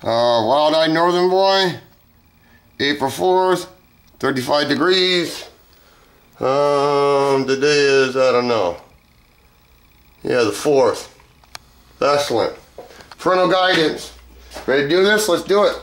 Wild-eyed northern boy, April 4th, 35 degrees. Today is, I don't know. Yeah, the 4th. Excellent. Parental guidance. Ready to do this? Let's do it.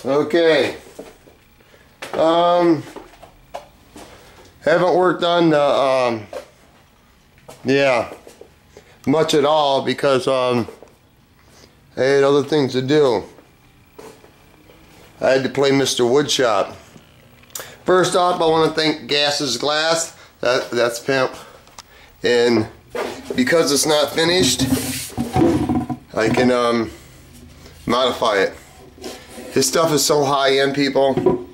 Okay. Haven't worked on the much at all because I had other things to do. I had to play Mr. Woodshop. First off, I want to thank Gases Glass. That's Pimp. And because it's not finished, I can modify it. His stuff is so high-end, people.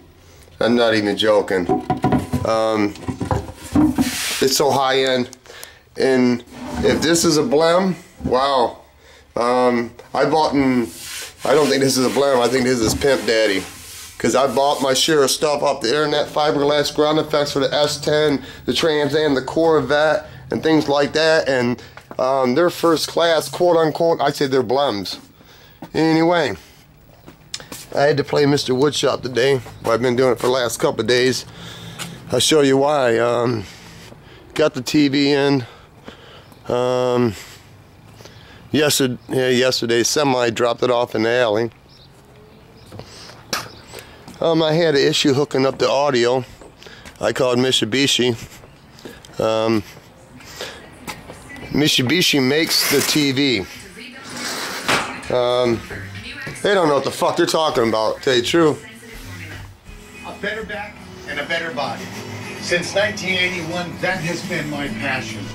I'm not even joking. It's so high-end. And if this is a blem, wow. I don't think this is a blem. I think this is Pimp Daddy. Because I bought my share of stuff off the internet, fiberglass ground effects for the S10, the Trans Am, the Corvette, and things like that. And they're first class, quote unquote. I say they're blems. Anyway, I had to play Mr. Woodshop today. Well, I've been doing it for the last couple of days. I'll show you why. Got the TV in. Yesterday, semi dropped it off in the alley. I had an issue hooking up the audio. I called Mitsubishi. Mitsubishi makes the TV. They don't know what the fuck they're talking about, to tell you the truth. A better back and a better body. Since 1981, that has been my passion.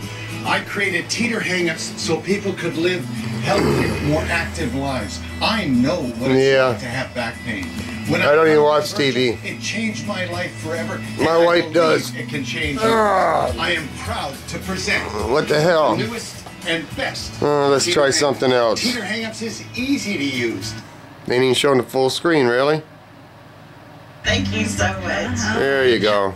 I created teeter hang-ups so people could live healthier, more active lives. I know what it's like to have back pain. When I don't even watch TV. It changed my life forever. My wife does. It can change you. I am proud to present What the hell? the newest and best. Let's try something else. Teeter hang-ups is easy to use. They ain't even showing the full screen, really? Thank you so much. There you go.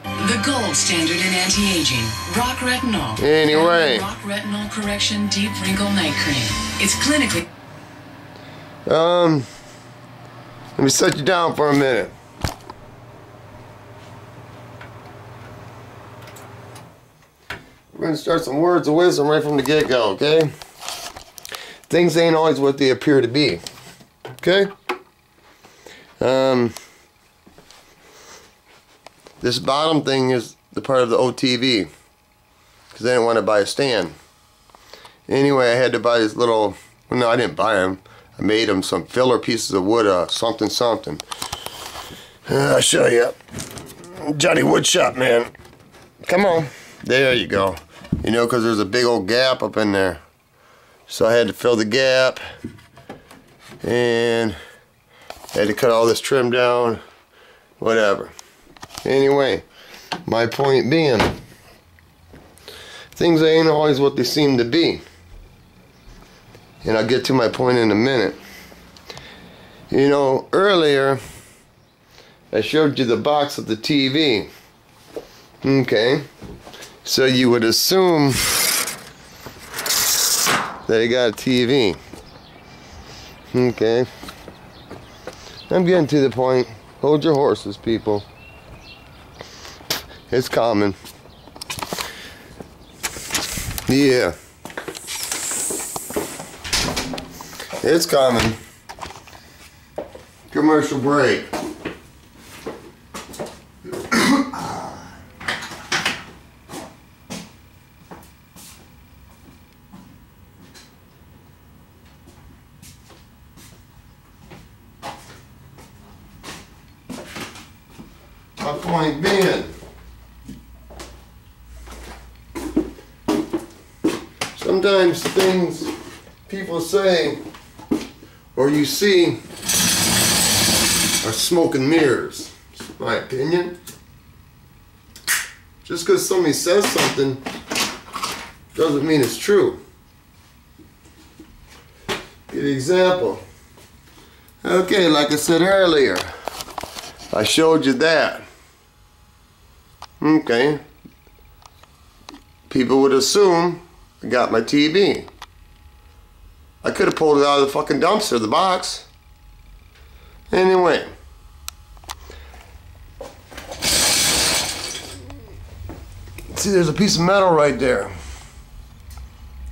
The gold standard in anti-aging, Rock Retinol. Anyway. Rock Retinol Correction Deep Wrinkle Night Cream. It's clinically... Let me set you down for a minute. We're going to start some words of wisdom right from the get-go, okay? Things ain't always what they appear to be, okay? This bottom thing is the part of the OTV, because I didn't want to buy a stand. Anyway, I had to buy these little, well, no, I didn't buy them. I made them some filler pieces of wood, something. I'll show you. Johnny Woodshop, man. Come on. There you go. You know, because there's a big old gap up in there. So I had to fill the gap. And I had to cut all this trim down. Whatever. Anyway, my point being, things ain't always what they seem to be. And I'll get to my point in a minute. You know, earlier I showed you the box of the TV. Okay. So you would assume that you got a TV. Okay. I'm getting to the point. Hold your horses, people. It's common. Yeah. It's coming. Commercial break. My point being, sometimes things people say or you see are smoke and mirrors. It's my opinion. Just because somebody says something doesn't mean it's true. Give an example. Okay, like I said earlier, I showed you that. Okay. People would assume I got my TV. I could have pulled it out of the fucking dumpster, the box. Anyway. See, there's a piece of metal right there.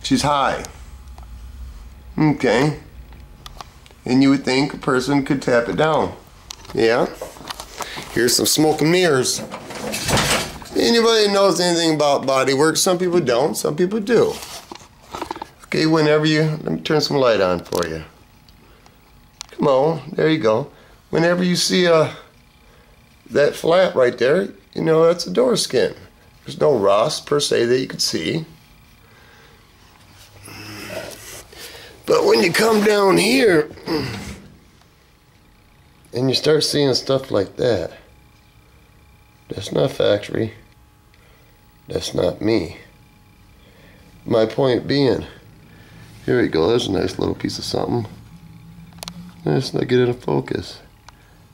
She's high. Okay. And you would think a person could tap it down. Yeah. Here's some smoke and mirrors. Anybody knows anything about bodywork? Some people don't, some people do. Okay, whenever you, let me turn some light on for you. Come on, there you go. Whenever you see that flap right there, you know that's a door skin. There's no rust per se that you can see. But when you come down here and you start seeing stuff like that, that's not factory. That's not me. My point being, here we go, there's a nice little piece of something. Let's not get into focus.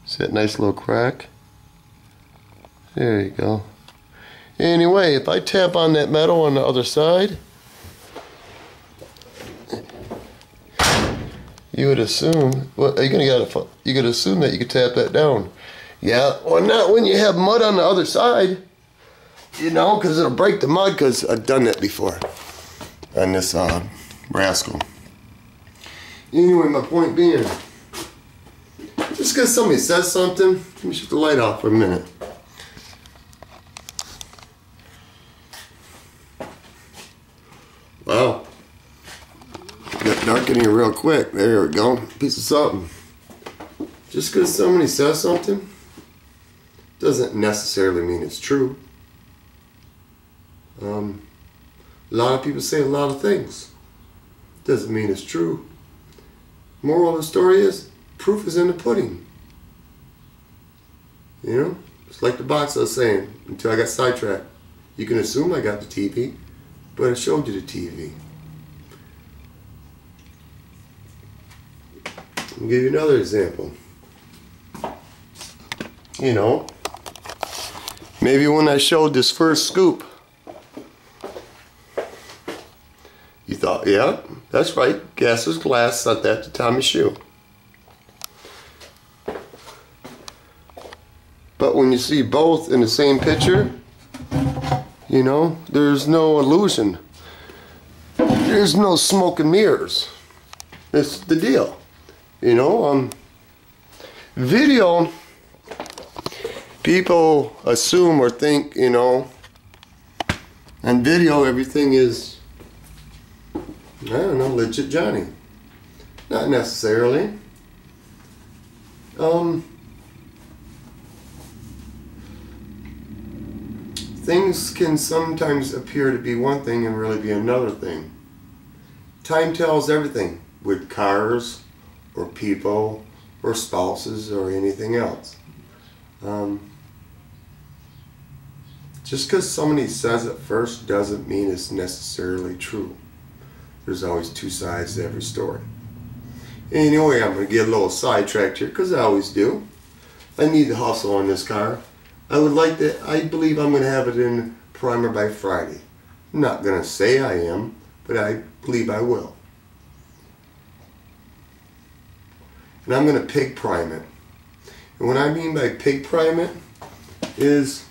See that nice little crack? There you go. Anyway, if I tap on that metal on the other side, you would assume, well, you could assume that you could tap that down. Yeah, well, not when you have mud on the other side, you know, because it'll break the mud, because I've done that before on this rascal. Anyway, my point being, just because somebody says something, let me shut the light off for a minute. Wow. Got dark in here real quick. There we go. Piece of something. Just because somebody says something doesn't necessarily mean it's true. A lot of people say a lot of things. Doesn't mean it's true. Moral of the story is, proof is in the pudding. You know? It's like the box I was saying, until I got sidetracked. You can assume I got the TV, but I showed you the TV. I'll give you another example. You know, maybe when I showed this first scoop, you thought, yeah, that's right, gas is glass, set that to Tommy's shoe. But when you see both in the same picture, you know, there's no illusion. There's no smoke and mirrors. It's the deal. You know, video, people assume or think, you know, on video everything is, I don't know, legit Johnny. Not necessarily. Things can sometimes appear to be one thing and really be another thing. Time tells everything with cars or people or spouses or anything else. Just because somebody says it first doesn't mean it's necessarily true. There's always two sides to every story. Anyway, I'm going to get a little sidetracked here because I always do. I need to hustle on this car. I believe I'm going to have it in primer by Friday. I'm not going to say I am, but I believe I will. And I'm going to pig prime it. And what I mean by pig prime it is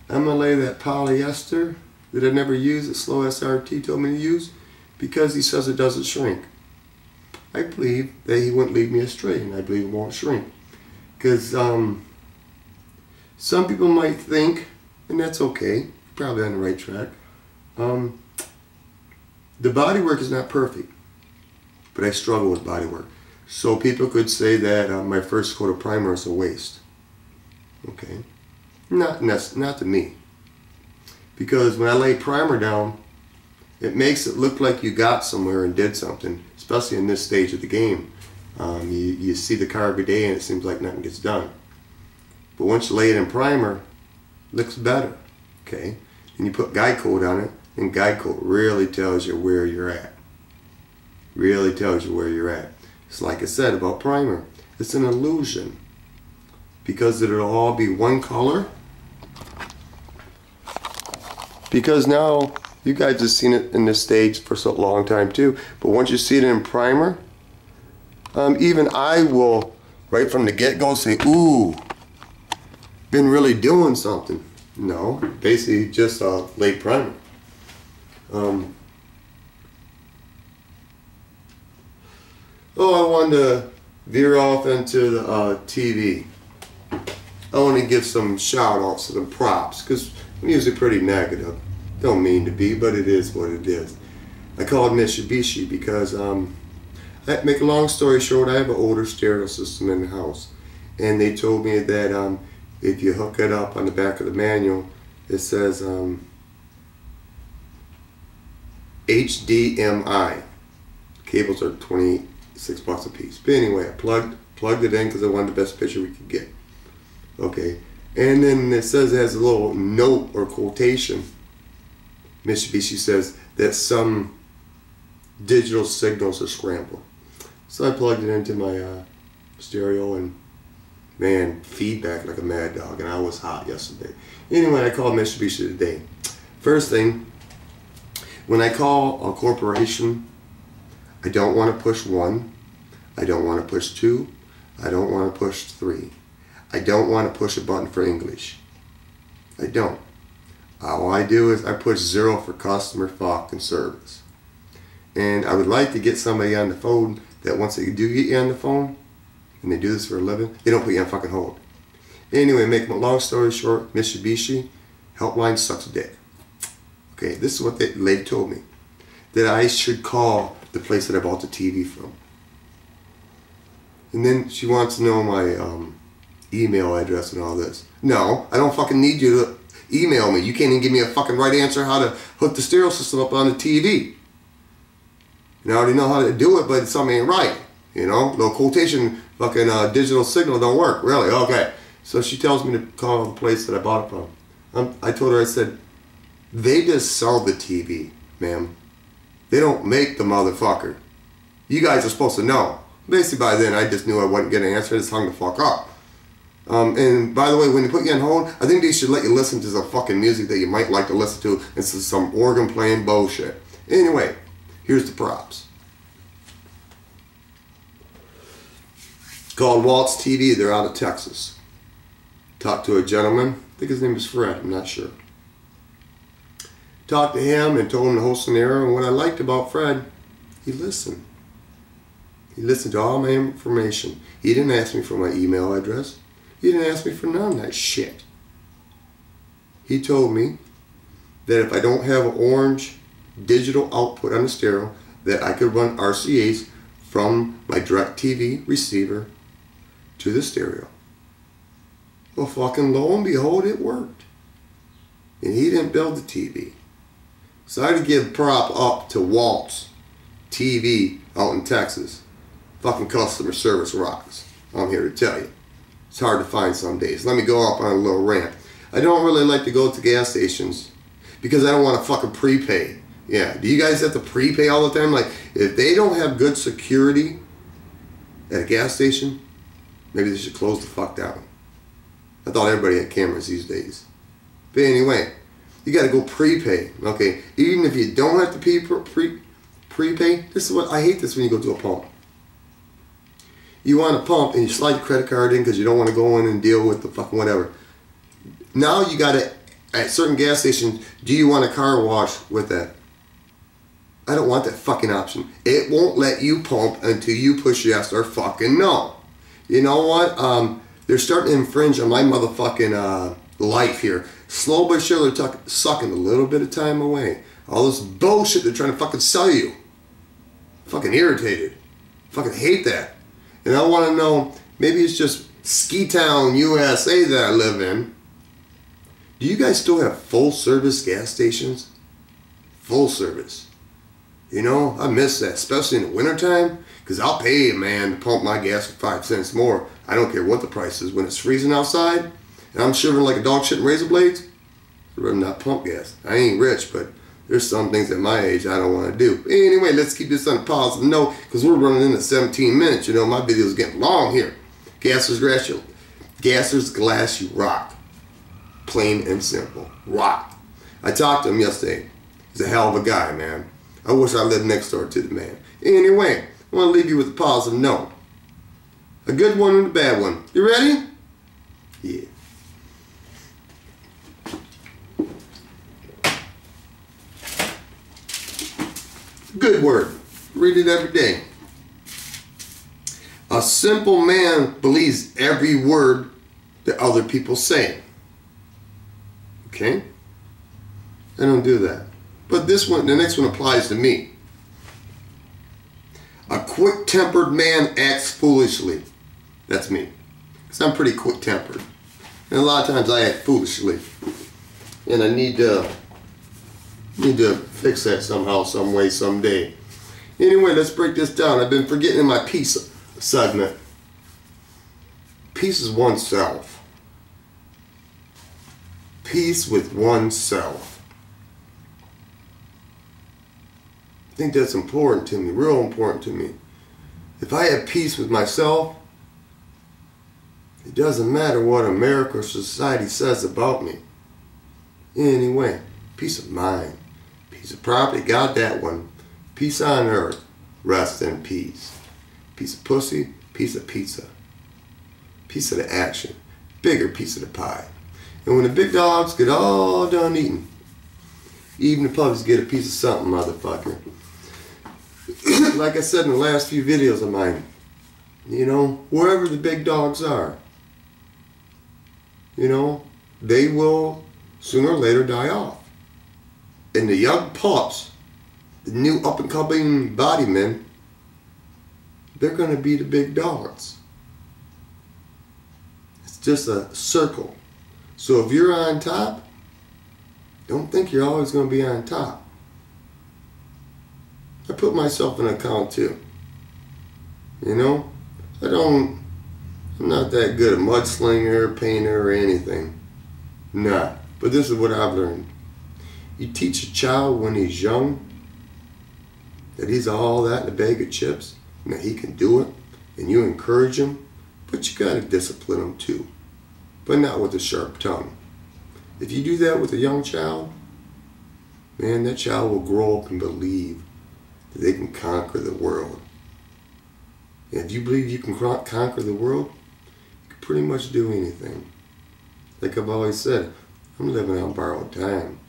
I'm going to lay that polyester that I never used, that Slow SRT told me to use, because he says it doesn't shrink. I believe that he wouldn't lead me astray, and I believe it won't shrink. Because some people might think, and that's okay, you're probably on the right track, the bodywork is not perfect, but I struggle with bodywork. So people could say that my first coat of primer is a waste. Okay, not to me, because when I lay primer down, it makes it look like you got somewhere and did something, especially in this stage of the game. You see the car every day and it seems like nothing gets done. But once you lay it in primer, it looks better. Okay, and you put guide coat on it, and guide coat really tells you where you're at. Really tells you where you're at. It's like I said about primer. It's an illusion. Because it'll all be one color. Because now, you guys have seen it in this stage for so long time too. But once you see it in primer, even I will, right from the get-go, say, ooh, been really doing something. No, basically just late primer. Oh, I wanted to veer off into the TV. I want to give some shout-outs to the props, because I'm usually pretty negative. Don't mean to be, but it is what it is. I called Mitsubishi because, make a long story short, I have an older stereo system in the house. And they told me that if you hook it up on the back of the manual, it says HDMI. Cables are $26 a piece. But anyway, I plugged it in because I wanted the best picture we could get. Okay, and then it says it has a little note or quotation. Mitsubishi says that some digital signals are scrambled. So I plugged it into my stereo, and man, feedback like a mad dog, and I was hot yesterday. Anyway, I called Mitsubishi today. First thing, when I call a corporation, I don't want to push 1, I don't want to push 2, I don't want to push 3. I don't want to push a button for English. I don't. All I do is I push 0 for customer fucking service. And I would like to get somebody on the phone that once they do get you on the phone, and they do this for a living, they don't put you on fucking hold. Anyway, make a long story short, Mitsubishi helpline sucks dick. Okay, this is what the lady told me. That I should call the place that I bought the TV from. And then she wants to know my email address and all this. No, I don't fucking need you to email me. You can't even give me a fucking right answer how to hook the stereo system up on the TV. And I already know how to do it, but something ain't right. You know, the quotation fucking digital signal don't work. Really? Okay. So she tells me to call the place that I bought it from. I told her, I said, they just sell the TV, ma'am. They don't make the motherfucker. You guys are supposed to know. Basically by then I just knew I wasn't getting an answer. I just hung the fuck up. And by the way, when they put you on hold, I think they should let you listen to some fucking music that you might like to listen to instead of some organ playing bullshit. Anyway, here's the props. Called Waltz TV. They're out of Texas. Talked to a gentleman. I think his name is Fred. I'm not sure. Talked to him and told him the whole scenario. And what I liked about Fred, he listened. He listened to all my information. He didn't ask me for my email address. He didn't ask me for none of that shit. He told me that if I don't have an orange digital output on the stereo, that I could run RCAs from my DirecTV receiver to the stereo. Well, fucking lo and behold, it worked. And he didn't build the TV. So I had to give prop up to Waltz TV out in Texas. Fucking customer service rocks. I'm here to tell you. It's hard to find some days. Let me go up on a little rant. I don't really like to go to gas stations because I don't want to fucking prepay. Yeah, do you guys have to prepay all the time? Like, if they don't have good security at a gas station, maybe they should close the fuck down. I thought everybody had cameras these days. But anyway, you got to go prepay. Okay, even if you don't have to prepay, this is what I hate. This when you go to a pump. You want a pump and you slide your credit card in because you don't want to go in and deal with the fucking whatever. Now you got to, at certain gas stations, do you want a car wash with that? I don't want that fucking option. It won't let you pump until you push yes or fucking no. You know what? They're starting to infringe on my motherfucking life here. Slow but sure they're sucking a little bit of time away. All this bullshit they're trying to fucking sell you. Fucking irritated. Fucking hate that. And I want to know, maybe it's just Ski Town, USA that I live in. Do you guys still have full service gas stations? Full service. You know, I miss that, especially in the wintertime, because I'll pay a man to pump my gas for 5 cents more. I don't care what the price is. When it's freezing outside, and I'm shivering like a dog shit in razor blades, I'd rather not pump gas. I ain't rich, but there's some things at my age I don't want to do. Anyway, let's keep this on a positive note, because we're running into 17 minutes. You know, my video's getting long here. Gasser's Glass, you rock. Plain and simple. Rock. I talked to him yesterday. He's a hell of a guy, man. I wish I lived next door to the man. Anyway, I want to leave you with a positive note. A good one and a bad one. You ready? Yeah. Good word. Read it every day. A simple man believes every word that other people say. Okay? I don't do that. But this one, the next one applies to me. A quick-tempered man acts foolishly. That's me. Because I'm pretty quick-tempered. And a lot of times I act foolishly. And I need to fix that somehow, some way, someday. Anyway, let's break this down. I've been forgetting my peace segment. Peace is oneself. Peace with oneself. I think that's important to me, real important to me. If I have peace with myself, it doesn't matter what America or society says about me. Anyway, peace of mind, peace of property, got that one. Peace on earth, rest in peace. Piece of pussy, piece of pizza. Piece of the action, bigger piece of the pie. And when the big dogs get all done eating, even the puppies get a piece of something, motherfucker. Like I said in the last few videos of mine, you know, wherever the big dogs are, you know, they will sooner or later die off. And the young pups, the new up-and-coming body men, they're going to be the big dogs. It's just a circle. So if you're on top, Don't think you're always going to be on top. I put myself in account too. You know, I'm not that good at mudslinger, painter, or anything. Nah, but this is what I've learned. You teach a child when he's young that he's all that in a bag of chips and that he can do it, and you encourage him, but you gotta discipline him too, but not with a sharp tongue. If you do that with a young child, man, that child will grow up and believe that they can conquer the world. And if you believe you can conquer the world, you can pretty much do anything. Like I've always said, I'm living on borrowed time.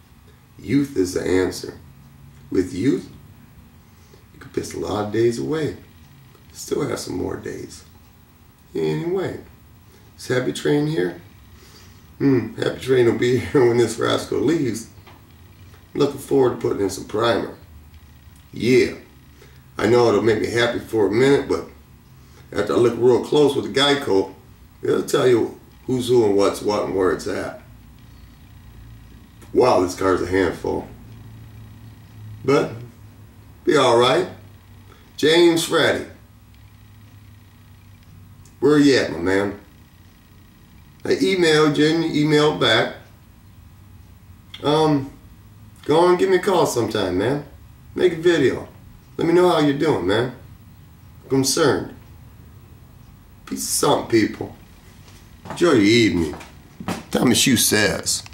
Youth is the answer. With youth, you can piss a lot of days away. Still have some more days. Anyway, is Happy Train here? Happy Train will be here when this rascal leaves. I'm looking forward to putting in some primer. Yeah, I know it'll make me happy for a minute, but after I look real close with the Geico, it'll tell you who's who and what's what and where it's at. Wow, this car's a handful. But, be alright. James Freddy. Where you at, my man? I emailed you and you emailed back. Go on and give me a call sometime, man. Make a video. Let me know how you're doing, man. I'm concerned. Peace of something, people. Enjoy your evening. Thomas Hughes says.